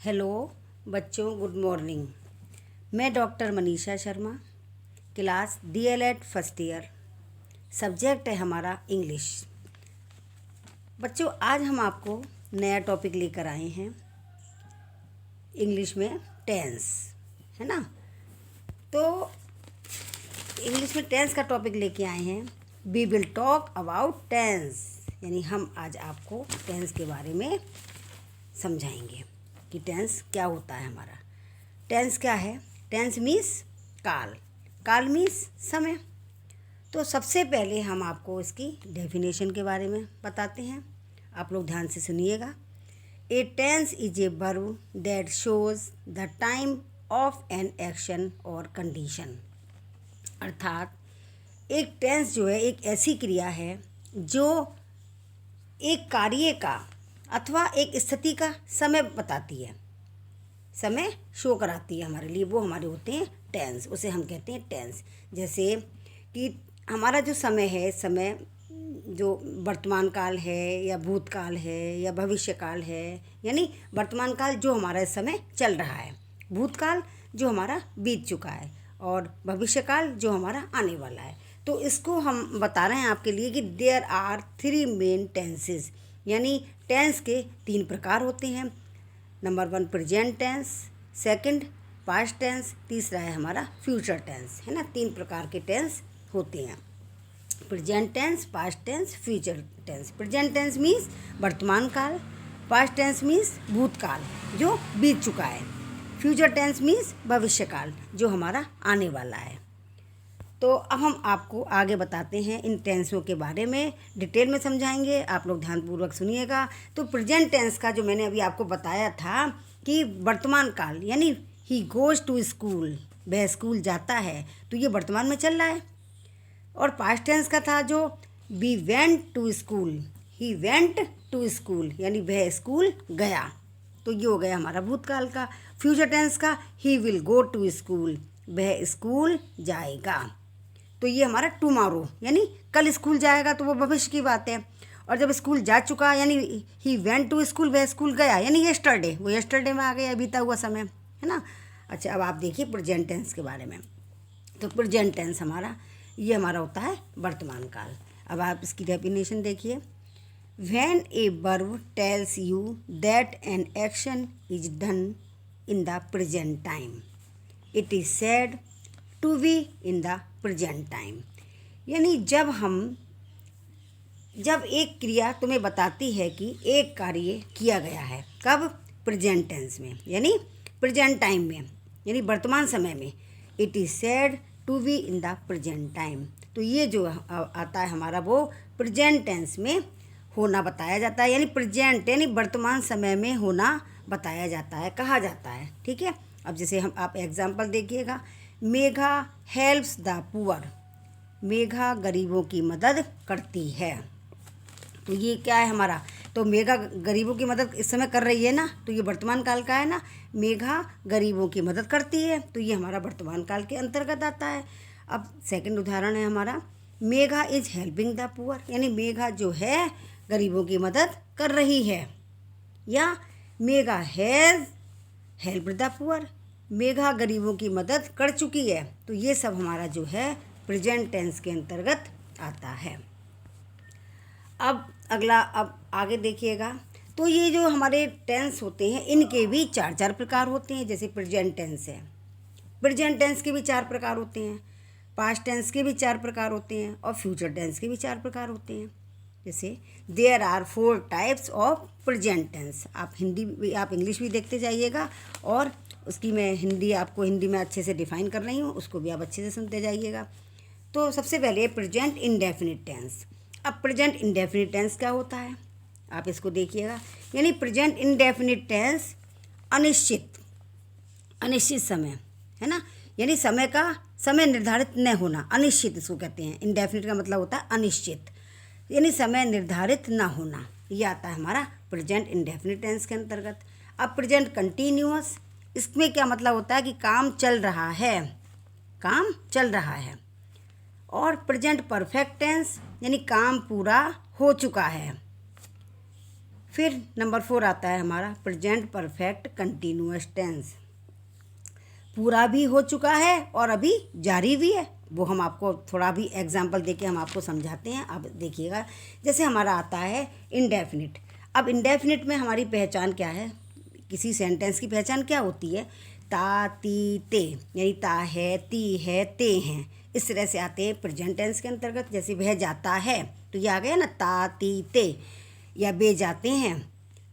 Hello बच्चों, good morning. मैं doctor Manisha Sharma, class DElEd first year. Subject है हमारा इंग्लिश। बच्चों, आज हम आपको नया टॉपिक लेकर आए हैं इंग्लिश में, टेंस, है ना। तो इंग्लिश में टेंस का टॉपिक लेके आए हैं। We will talk about tense, यानी हम आज आपको टेंस के बारे में समझाएंगे कि टेंस क्या होता है हमारा। टेंस क्या है? टेंस मीन्स काल, काल मीन्स समय। तो सबसे पहले हम आपको इसकी डेफिनेशन के बारे में बताते हैं। आप लोग ध्यान से सुनिएगा। A tense is a verb that shows the time of an action और कंडीशन। अर्थात एक टेंस जो है एक ऐसी क्रिया है जो एक कार्य का अथवा एक स्थिति का समय बताती है, समय शो कराती है हमारे लिए। वो हमारे होते हैं टेंस, उसे हम कहते हैं टेंस। जैसे कि हमारा जो समय है, समय जो वर्तमान काल है या भूतकाल है या भविष्य काल है, यानी वर्तमान काल जो हमारा इस समय चल रहा है, भूतकाल जो हमारा बीत चुका है, और भविष्य काल जो हमारा आने वाला है। तो इसको हम बता रहे हैं आपके लिए कि देयर आर 3 मेन टेंसेस, यानी टेंस के 3 प्रकार होते हैं। Number 1 present tense, second past tense, तीसरा है हमारा फ्यूचर टेंस, है ना। 3 प्रकार के टेंस होते हैं, present tense, past tense, future tense. Present tense means वर्तमान काल, पास्ट टेंस मीन्स भूतकाल जो बीत चुका है, फ्यूचर टेंस मीन्स भविष्य काल जो हमारा आने वाला है। तो अब हम आपको आगे बताते हैं इन टेंसों के बारे में, डिटेल में समझाएंगे। आप लोग ध्यानपूर्वक सुनिएगा। तो प्रेजेंट टेंस का जो मैंने अभी आपको बताया था कि वर्तमान काल, यानी ही गोज़ टू स्कूल, वह स्कूल जाता है, तो ये वर्तमान में चल रहा है। और पास्ट टेंस का था जो we went to school, he went to school, यानी वह स्कूल गया, तो ये हो गया हमारा भूतकाल का। फ्यूचर टेंस का he will go to school, वह स्कूल जाएगा, तो ये हमारा टुमारो, यानी कल स्कूल जाएगा, तो वो भविष्य की बात है। और जब स्कूल जा चुका, यानी ही वेंट टू स्कूल, वह स्कूल गया, यानी यस्टरडे, वो यस्टरडे में आ गया, बीता हुआ समय, है ना। अच्छा, अब आप देखिए प्रेजेंट टेंस के बारे में। तो प्रेजेंट टेंस हमारा ये हमारा होता है वर्तमान काल। अब आप इसकी डेफिनेशन देखिए। When a verb tells you that an action is done in the present time, it is said to be in the present time. यानी जब एक क्रिया तुम्हें बताती है कि एक कार्य किया गया है, कब? प्रेजेंट टेंस में, यानी प्रेजेंट टाइम में, यानी वर्तमान समय में। It is said to be in the present time, तो ये जो आता है हमारा वो प्रेजेंट टेंस में होना बताया जाता है, यानी प्रेजेंट यानी वर्तमान समय में होना बताया जाता है, कहा जाता है। ठीक है। अब जैसे आप एग्जाम्पल देखिएगा। Megha helps the poor, Megha गरीबों की मदद करती है, तो ये क्या है हमारा? तो मेघा गरीबों की मदद इस समय कर रही है ना, तो ये वर्तमान काल का है ना। मेघा गरीबों की मदद करती है, तो ये हमारा वर्तमान काल के अंतर्गत आता है। अब सेकंड उदाहरण है हमारा, Megha is helping the poor, यानी मेघा जो है गरीबों की मदद कर रही है। या Megha has helped the poor, Megha गरीबों की मदद कर चुकी है, तो ये सब हमारा जो है प्रेजेंट टेंस के अंतर्गत आता है। अब अगला, अब आगे देखिएगा। तो ये जो हमारे टेंस होते हैं इनके भी 4 प्रकार होते हैं। जैसे प्रेजेंट टेंस है, प्रेजेंट टेंस के भी 4 प्रकार होते हैं, पास्ट टेंस के भी 4 प्रकार होते हैं, और फ्यूचर टेंस के भी 4 प्रकार होते हैं। जैसे there are 4 types of present tense. आप इंग्लिश भी देखते जाइएगा, और उसकी मैं हिंदी में अच्छे से डिफाइन कर रही हूँ, उसको भी आप अच्छे से सुनते जाइएगा। तो सबसे पहले प्रेजेंट इंडेफिनिट टेंस। अब प्रेजेंट इंडेफिनिट टेंस क्या होता है, आप इसको देखिएगा। यानी प्रेजेंट इंडेफिनिट टेंस अनिश्चित समय, है ना, यानी समय निर्धारित न होना, अनिश्चित इसको कहते हैं। इंडेफिनिट का मतलब होता है अनिश्चित, यानी समय निर्धारित ना होना, ये आता है हमारा प्रेजेंट इंडेफिनिट टेंस के अंतर्गत। अब प्रेजेंट कंटिन्यूअस, इसमें क्या मतलब होता है कि काम चल रहा है, काम चल रहा है। और प्रेजेंट परफेक्ट टेंस, यानी काम पूरा हो चुका है। फिर नंबर 4 आता है हमारा प्रेजेंट परफेक्ट कंटिन्यूअस टेंस। पूरा भी हो चुका है और अभी जारी भी है। वो हम आपको थोड़ा भी एग्जाम्पल देके हम आपको समझाते हैं। अब देखिएगा, जैसे हमारा आता है इंडेफिनिट। अब इंडेफिनिट में हमारी पहचान क्या है, किसी सेंटेंस की पहचान क्या होती है, ता ती ते, यानी ता है, ती है, ते हैं, इस तरह से आते हैं प्रेजेंट टेंस के अंतर्गत। जैसे वह जाता है तो ये आ गया ना ता ती ते, या वे जाते हैं।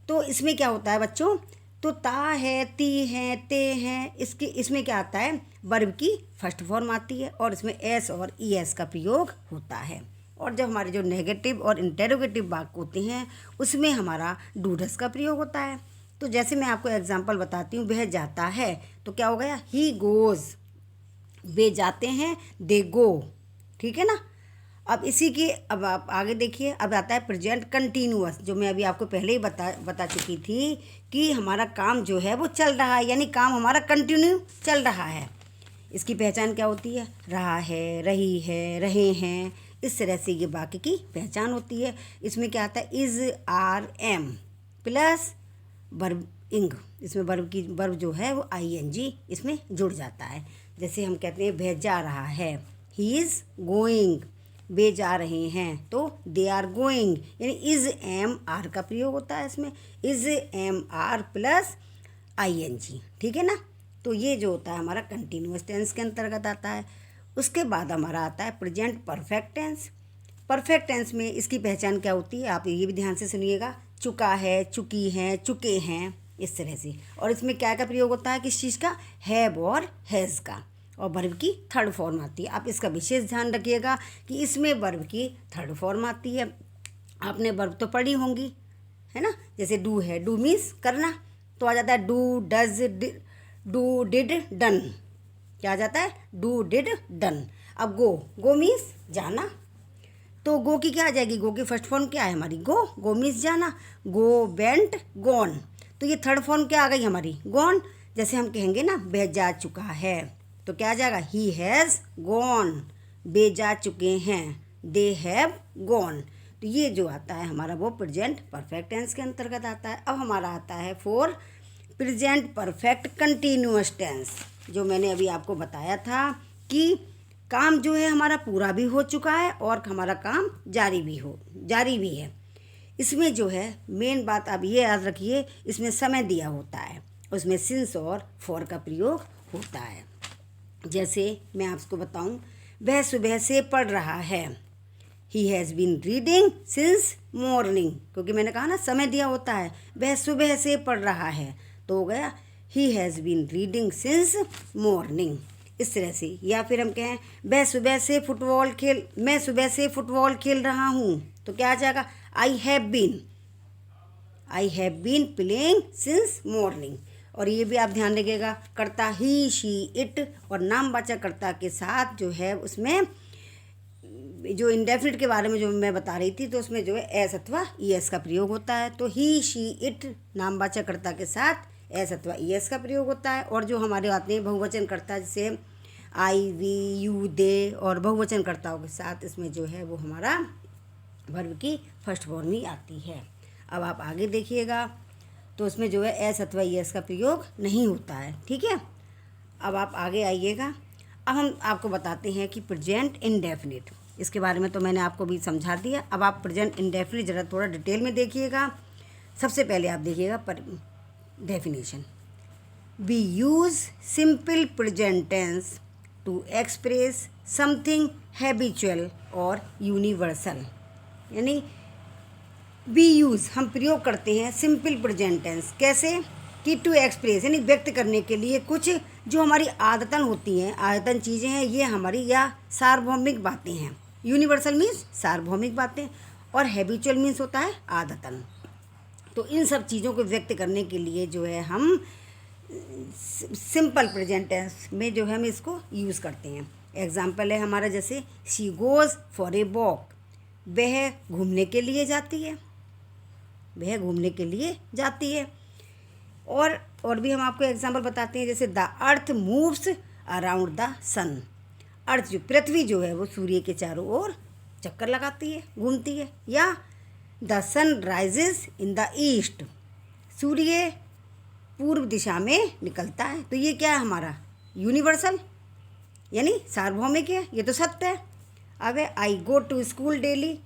तो इसमें क्या होता है बच्चों, तो ता है, ती है, ते हैं, इसमें क्या आता है, वर्ब की फर्स्ट फॉर्म आती है और इसमें एस और ई एस का प्रयोग होता है। और जब हमारे जो नेगेटिव और इंटेरोगेटिव वाक्य होते हैं उसमें हमारा डूडस का प्रयोग होता है। तो जैसे मैं आपको एग्जांपल बताती हूँ, वह जाता है तो क्या हो गया, ही गोज़। वे जाते हैं, दे गो। ठीक है ना। अब इसी की अब आप आगे देखिए, अब आता है प्रेजेंट कंटिन्यूअस, जो मैं अभी आपको पहले ही बता चुकी थी कि हमारा काम जो है वो चल रहा है, यानी काम हमारा कंटिन्यू चल रहा है। इसकी पहचान क्या होती है, रहा है, रही है, रहे हैं, इस तरह से ये वाक्य की पहचान होती है। इसमें क्या आता है, is, are, am plus verb ing. इसमें वर्ब जो है वो ING इसमें जुड़ जाता है। जैसे हम कहते हैं वह जा रहा है, ही इज़ गोइंग। वे जा रहे हैं तो दे आर गोइंग, यानी इज़ एम आर का प्रयोग होता है इसमें, is am are plus ING। ठीक है ना। तो ये जो होता है हमारा कंटिन्यूअस टेंस के अंतर्गत आता है। उसके बाद हमारा आता है present perfect tense. Perfect tense में इसकी पहचान क्या होती है, आप ये भी ध्यान से सुनिएगा, चुका है, चुकी हैं, चुके हैं, इस तरह से। और इसमें क्या का प्रयोग होता है, किस चीज़ का, हैव और हैज़ का, और वर्ब की थर्ड फॉर्म आती है। आप इसका विशेष ध्यान रखिएगा कि इसमें वर्ब की थर्ड फॉर्म आती है। आपने वर्ब तो पढ़ी होंगी, है ना। जैसे डू है, डू मीन्स करना, तो आ जाता है do, does, do, did, done. क्या आ जाता है, डू, डिड, डन। अब गो मीन्स जाना, तो गो की क्या आ जाएगी, गो की फर्स्ट फॉर्म क्या है हमारी, गो मीन्स जाना। गो, वेंट, गॉन, तो ये थर्ड फॉर्म क्या आ गई हमारी, गॉन। जैसे हम कहेंगे ना वह जा चुका है, तो क्या आ जाएगा, ही हैज़ गॉन। वे जा चुके हैं, दे हैव गॉन। तो ये जो आता है हमारा वो प्रेजेंट परफेक्ट टेंस के अंतर्गत आता है। अब हमारा आता है for present perfect continuous tense, जो मैंने अभी आपको बताया था कि काम जो है हमारा पूरा भी हो चुका है और हमारा काम जारी भी है। इसमें जो है मेन बात आप ये याद रखिए, इसमें समय दिया होता है, उसमें सिंस और फॉर का प्रयोग होता है। जैसे मैं आपको बताऊं, वह सुबह से पढ़ रहा है, he has been reading since morning, क्योंकि मैंने कहा ना समय दिया होता है, वह सुबह से पढ़ रहा है, तो हो गया he has been reading since morning, इस तरह से। या फिर हम कहें मैं सुबह से फुटबॉल खेल रहा हूँ, तो क्या आ जाएगा, I have been playing since morning. और ये भी आप ध्यान रखिएगा, कर्ता ही, शी, इट और नामवाचक कर्ता के साथ जो है उसमें जो इंडेफिनिट के बारे में जो मैं बता रही थी, तो उसमें जो है एस अथवा ES का प्रयोग होता है। तो ही, शी, इट नामवाचक कर्ता के साथ एस अथवा ES का प्रयोग होता है। और जो हमारे आते हैं बहुवचन कर्ता, जैसे आई, वी, यू, दे, और बहुवचन कर्ताओं के साथ इसमें जो है वो हमारा वर्ब की फर्स्ट फॉर्म ही आती है। अब आप आगे देखिएगा, तो उसमें जो है एस अथवा ES का प्रयोग नहीं होता है। ठीक है। अब आप आगे आइएगा। अब हम आपको बताते हैं कि प्रेजेंट इंडेफिनिट, इसके बारे में तो मैंने आपको भी समझा दिया। अब आप प्रेजेंट इंडेफिनिट ज़रा थोड़ा डिटेल में देखिएगा। सबसे पहले आप देखिएगा definition, we use simple present tense to express something habitual और यूनिवर्सल, यानी वी यूज़ हम प्रयोग करते हैं सिंपल प्रेजेंट टेंस, कैसे कि टू एक्सप्रेस यानी व्यक्त करने के लिए कुछ जो हमारी आदतन होती हैं, आदतन चीज़ें हैं, ये हमारी या सार्वभौमिक बातें हैं। यूनिवर्सल मीन्स सार्वभौमिक बातें, और हैबिचुअल मीन्स होता है आदतन। तो इन सब चीज़ों को व्यक्त करने के लिए जो है हम सिंपल प्रेजेंट टेंस में जो है हम इसको यूज़ करते हैं। एग्जाम्पल है हमारा, जैसे she goes for a walk, वह घूमने के लिए जाती है, वह घूमने के लिए जाती है। और भी हम आपको एग्जाम्पल बताते हैं, जैसे the earth moves around the sun, earth जो पृथ्वी जो है वो सूर्य के चारों ओर चक्कर लगाती है, घूमती है। या the sun rises in the east, सूर्य पूर्व दिशा में निकलता है। तो ये क्या है हमारा यूनिवर्सल यानी सार्वभौमिक है, ये तो सत्य है। अब है आई गो टू स्कूल डेली,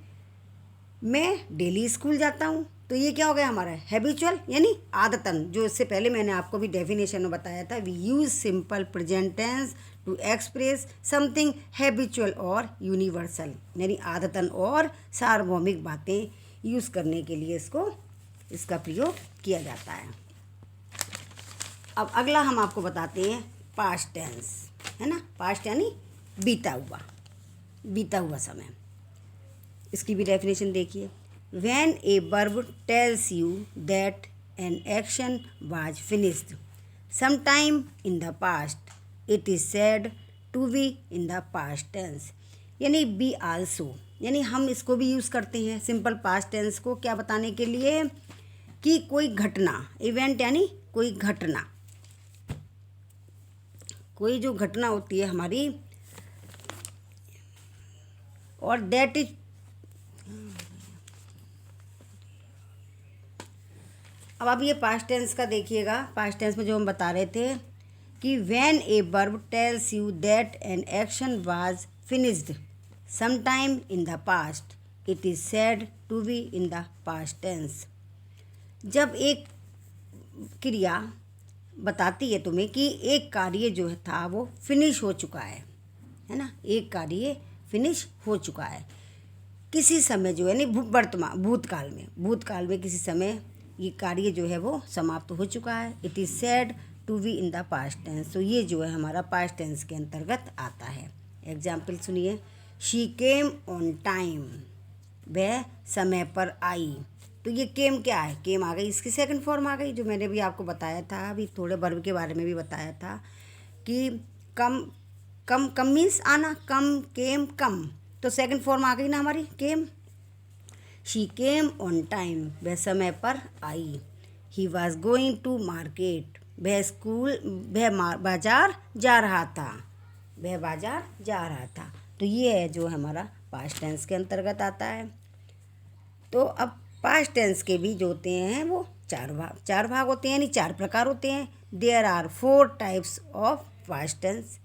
मैं डेली स्कूल जाता हूँ। तो ये क्या हो गया हमारा हैबिचुअल यानी आदतन, जो इससे पहले मैंने आपको भी डेफिनेशन में बताया था। We use simple present tense to express something habitual और यूनिवर्सल, यानी आदतन और सार्वभौमिक बातें यूज़ करने के लिए इसका प्रयोग किया जाता है। अब अगला हम आपको बताते हैं पास्ट टेंस, है ना। पास्ट यानी बीता हुआ समय। इसकी भी डेफिनेशन देखिए। When a verb tells you that an action was finished sometime in the past it is said to be in the past tense, यानी बी आल्सो, यानी हम इसको भी यूज़ करते हैं सिंपल पास्ट टेंस को क्या बताने के लिए कि कोई घटना, इवेंट यानी कोई घटना, कोई जो घटना होती है हमारी, और दैट इज, अब आप ये पास्ट टेंस का देखिएगा। पास्ट टेंस में जो हम बता रहे थे कि when a verb tells you that an action was finished sometime in the past it is said to be in the past tense. जब एक क्रिया बताती है तुम्हें कि एक कार्य जो था वो फिनिश हो चुका है ना, एक कार्य फिनिश हो चुका है किसी समय, जो है यानी वर्तमान भूतकाल में किसी समय ये कार्य जो है वो समाप्त हो चुका है। It is said to be in the past tense, तो ये जो है हमारा पास्ट टेंस के अंतर्गत आता है। एग्जाम्पल सुनिए। शी केम ऑन टाइम, वह समय पर आई। तो ये केम क्या है, केम आ गई, इसकी सेकंड फॉर्म आ गई, जो मैंने भी आपको बताया था, अभी थोड़े वर्ब के बारे में भी बताया था कि कम मीन्स आना, कम, केम, कम, तो सेकंड फॉर्म आ गई ना हमारी came. She came on time, वह समय पर आई। He was going to market, वह बाजार जा रहा था। तो ये है जो हमारा पास्ट टेंस के अंतर्गत आता है। तो अब पास्ट टेंस के भी जो होते हैं वो चार भाग होते हैं, यानी 4 प्रकार होते हैं। There are 4 types of past tense.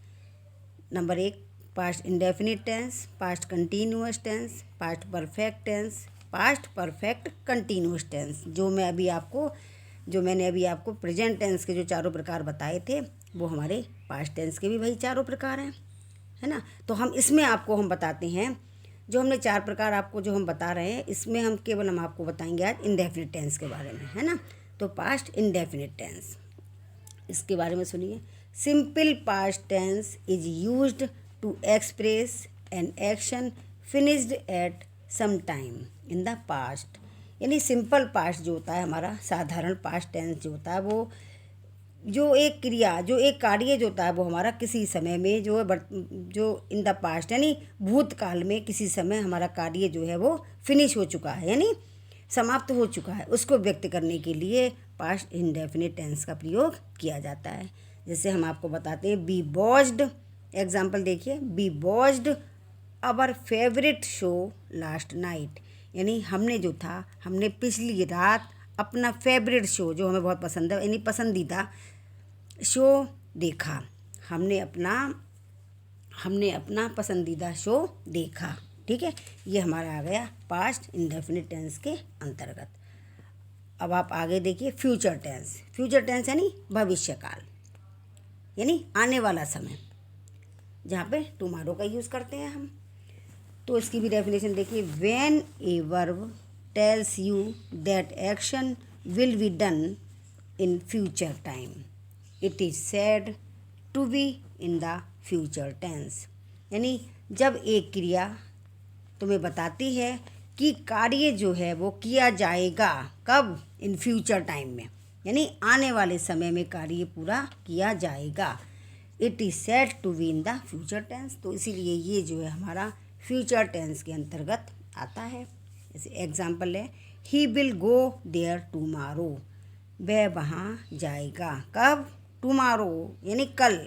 Number 1 past indefinite tense, past continuous tense, past perfect tense, past perfect continuous tense. जो मैंने अभी आपको प्रेजेंट टेंस के जो 4 प्रकार बताए थे वो हमारे पास्ट टेंस के भी वही 4 प्रकार हैं, है ना। तो हम इसमें हम बताते हैं, जो हमने 4 प्रकार आपको जो हम बता रहे हैं, इसमें हम आपको बताएंगे आज इंडेफिनिट टेंस के बारे में, है ना। तो पास्ट इंडेफिनिट टेंस, इसके बारे में सुनिए। Simple past tense is used to express an action finished at some time in the past, यानी सिंपल पास्ट जो होता है हमारा, साधारण पास्ट टेंस जो होता है वो जो एक क्रिया, जो एक कार्य जो होता है वो हमारा किसी समय में जो इन द पास्ट यानी भूतकाल में किसी समय हमारा कार्य जो है वो फिनिश हो चुका है, यानी समाप्त हो चुका है, उसको व्यक्त करने के लिए पास्ट इंडेफिनिट टेंस का प्रयोग किया जाता है। जैसे हम आपको बताते हैं बी वॉच्ड, एग्जाम्पल देखिए, we watched our favourite show last night, यानी हमने पिछली रात अपना फेवरेट शो, जो हमें बहुत पसंद है, यानी पसंदीदा शो देखा। हमने अपना पसंदीदा शो देखा, ठीक है। ये हमारा आ गया पास्ट इंडेफिनिट टेंस के अंतर्गत। अब आप आगे देखिए फ्यूचर टेंस यानी भविष्यकाल, यानी आने वाला समय, जहाँ पे टुमारो का यूज़ करते हैं हम। तो इसकी भी डेफिनेशन देखिए। When a verb tells you that action will be done in future time it is said to be in the future tense, यानी जब एक क्रिया तुम्हें बताती है कि कार्य जो है वो किया जाएगा कब, इन फ्यूचर टाइम में, यानी आने वाले समय में कार्य पूरा किया जाएगा, it is said to be in the future tense. तो इसीलिए ये जो है हमारा फ्यूचर टेंस के अंतर्गत आता है। जैसे एग्जाम्पल है, he will go there tomorrow, वह वहाँ जाएगा कब, टुमारो यानी कल,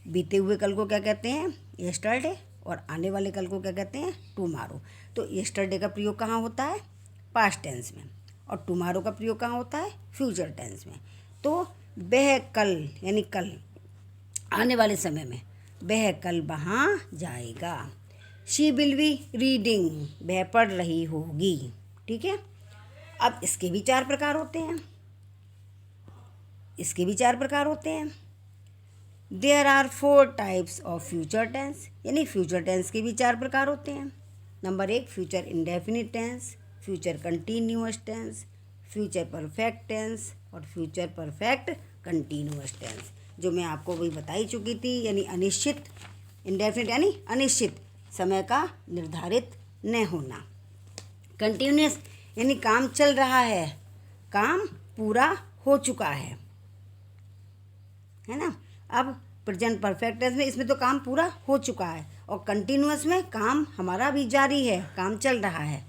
बीते हुए कल को क्या कहते हैं, यस्टरडे, और आने वाले कल को क्या कहते हैं, टुमारो। तो यस्टरडे का प्रयोग कहाँ होता है, पास्ट टेंस में, और टुमारो का प्रयोग कहाँ होता है? फ्यूचर टेंस में। तो वह कल यानी कल आने वाले समय में, वह कल वहाँ जाएगा। शी विल बी रीडिंग, वह पढ़ रही होगी। ठीक है। अब इसके भी चार प्रकार होते हैं, इसके भी चार प्रकार होते हैं। There are 4 types of future tense, यानी फ्यूचर टेंस के भी चार प्रकार होते हैं। Number 1 future indefinite tense, future continuous tense, future perfect tense और फ्यूचर परफेक्ट कंटिन्यूअस टेंस, जो मैं आपको वही बता ही चुकी थी। यानी अनिश्चित, इंडेफिनिट यानी अनिश्चित, समय का निर्धारित न होना। कंटिन्यूअस यानी काम चल रहा है, काम पूरा हो चुका है ना। अब प्रेजेंट परफेक्ट टेंस में इसमें तो काम पूरा हो चुका है, और कंटिन्यूअस में काम हमारा भी जारी है, काम चल रहा है।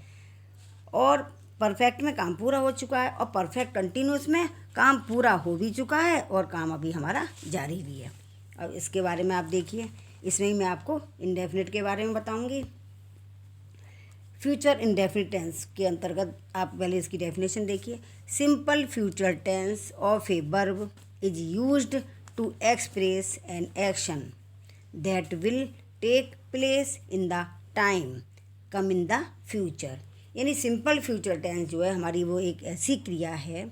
और परफेक्ट में काम पूरा हो चुका है, और परफेक्ट कंटिन्यूअस में काम पूरा हो भी चुका है और काम अभी हमारा जारी भी है। अब इसके बारे में आप देखिए, इसमें ही मैं आपको इंडेफिनिट के बारे में बताऊंगी। फ्यूचर इंडेफिनिट टेंस के अंतर्गत आप पहले इसकी डेफिनेशन देखिए। Simple future tense of a verb is used to express an action that will take place in the time come in the future. यानी सिंपल फ्यूचर टेंस जो है हमारी, वो एक ऐसी क्रिया है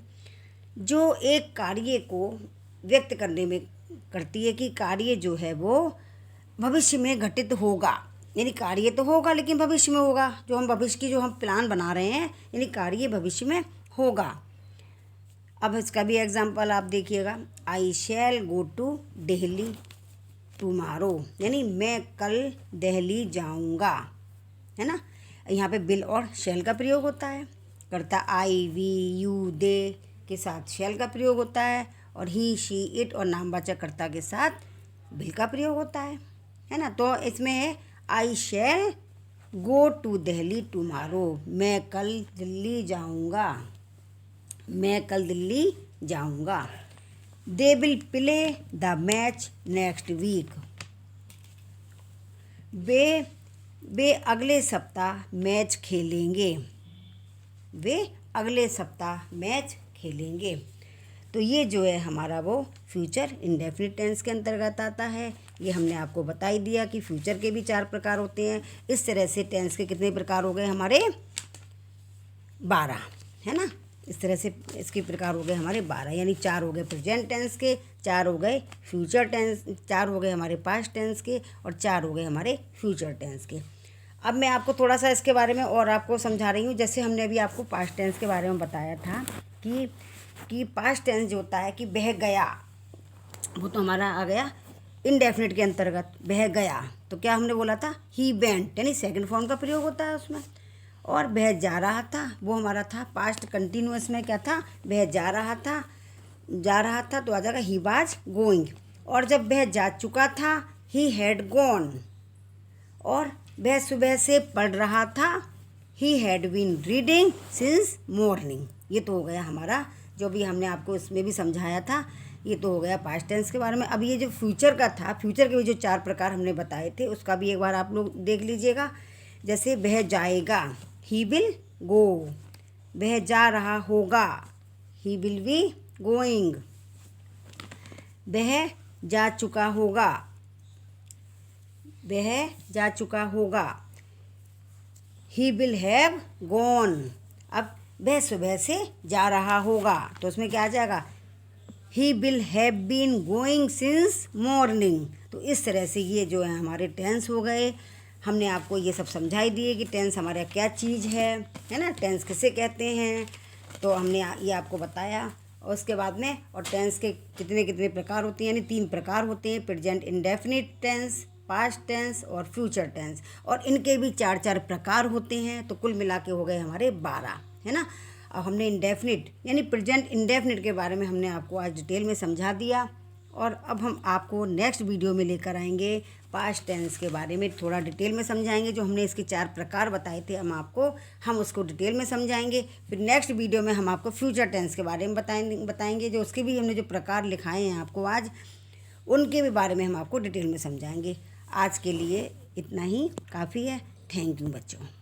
जो एक कार्य को व्यक्त करने में करती है कि कार्य जो है वो भविष्य में घटित होगा। यानी कार्य तो होगा लेकिन भविष्य में होगा, जो हम भविष्य की जो हम प्लान बना रहे हैं, यानी कार्य भविष्य में होगा। अब इसका भी एग्जांपल आप देखिएगा। आई shall go to Delhi tomorrow, यानी मैं कल दिल्ली जाऊंगा, है ना। यहाँ पे विल और शैल का प्रयोग होता है। कर्ता आई, वी, यू, दे के साथ शैल का प्रयोग होता है, और ही, शी, इट और नामवाचक कर्ता के साथ विल का प्रयोग होता है ना। तो इसमें है I shall go to Delhi tomorrow, मैं कल दिल्ली जाऊंगा, मैं कल दिल्ली जाऊंगा। They will play the match next week, वे अगले सप्ताह मैच खेलेंगे, वे अगले सप्ताह मैच खेलेंगे। तो ये जो है हमारा वो फ्यूचर इंडेफिनिट टेंस के अंतर्गत आता है। ये हमने आपको बता ही दिया कि फ्यूचर के भी 4 प्रकार होते हैं। इस तरह से टेंस के कितने प्रकार हो गए हमारे? 12, है ना। इस तरह से इसके प्रकार हो गए हमारे 12, यानी 4 हो गए प्रेजेंट टेंस के, 4 हो गए फ्यूचर टेंस, 4 हो गए हमारे पास्ट टेंस के, और 4 हो गए हमारे फ्यूचर टेंस के। अब मैं आपको थोड़ा सा इसके बारे में और आपको समझा रही हूँ। जैसे हमने अभी आपको पास्ट टेंस के बारे में बताया था कि पास्ट टेंस जो होता है कि बह गया, वो तो हमारा आ गया इनडेफिनिट के अंतर्गत। बह गया तो क्या हमने बोला था? ही वेंट, यानी सेकंड फॉर्म का प्रयोग होता है उसमें। और बह जा रहा था, वो हमारा था पास्ट कंटिन्यूअस में क्या था? बह जा रहा था, जा रहा था तो आ जाएगा ही वाज गोइंग। और जब वह जा चुका था, ही हैड गॉन। और वह सुबह से पढ़ रहा था, he had been reading since morning. ये तो हो गया हमारा, जो भी हमने आपको इसमें भी समझाया था, ये तो हो गया पास्ट टेंस के बारे में। अब ये जो फ्यूचर का था, फ्यूचर के भी जो 4 प्रकार हमने बताए थे, उसका भी एक बार आप लोग देख लीजिएगा। जैसे वह जाएगा, ही विल गो। वह जा रहा होगा, ही विल बी गोइंग। वह जा चुका होगा, वह जा चुका होगा, ही विल हैव गॉन। अब वह सुबह से जा रहा होगा, तो उसमें क्या आ जाएगा? He will have been going since morning. तो इस तरह से ये जो है हमारे टेंस हो गए। हमने आपको ये सब समझाई दिए कि टेंस हमारा क्या चीज़ है ना, टेंस किसे कहते हैं, तो हमने ये आपको बताया। और उसके बाद में और टेंस के कितने कितने प्रकार होते हैं, यानी 3 प्रकार होते हैं, present indefinite tense, past tense और फ्यूचर टेंस। और इनके भी 4 प्रकार होते हैं। तो कुल मिला के हो गए हमारे 12, है ना। अब हमने इंडेफिनिट यानी प्रेजेंट इंडेफिनिट के बारे में हमने आपको आज डिटेल में समझा दिया। और अब हम आपको नेक्स्ट वीडियो में लेकर आएंगे पास्ट टेंस के बारे में, थोड़ा डिटेल में समझाएंगे। जो हमने इसके 4 प्रकार बताए थे हम उसको डिटेल में समझाएंगे। फिर नेक्स्ट वीडियो में हम आपको फ्यूचर टेंस के बारे में बताएंगे जो उसके भी हमने जो प्रकार लिखाए हैं आपको आज, उनके भी बारे में हम आपको डिटेल में समझाएंगे। आज के लिए इतना ही काफ़ी है। थैंक यू बच्चों।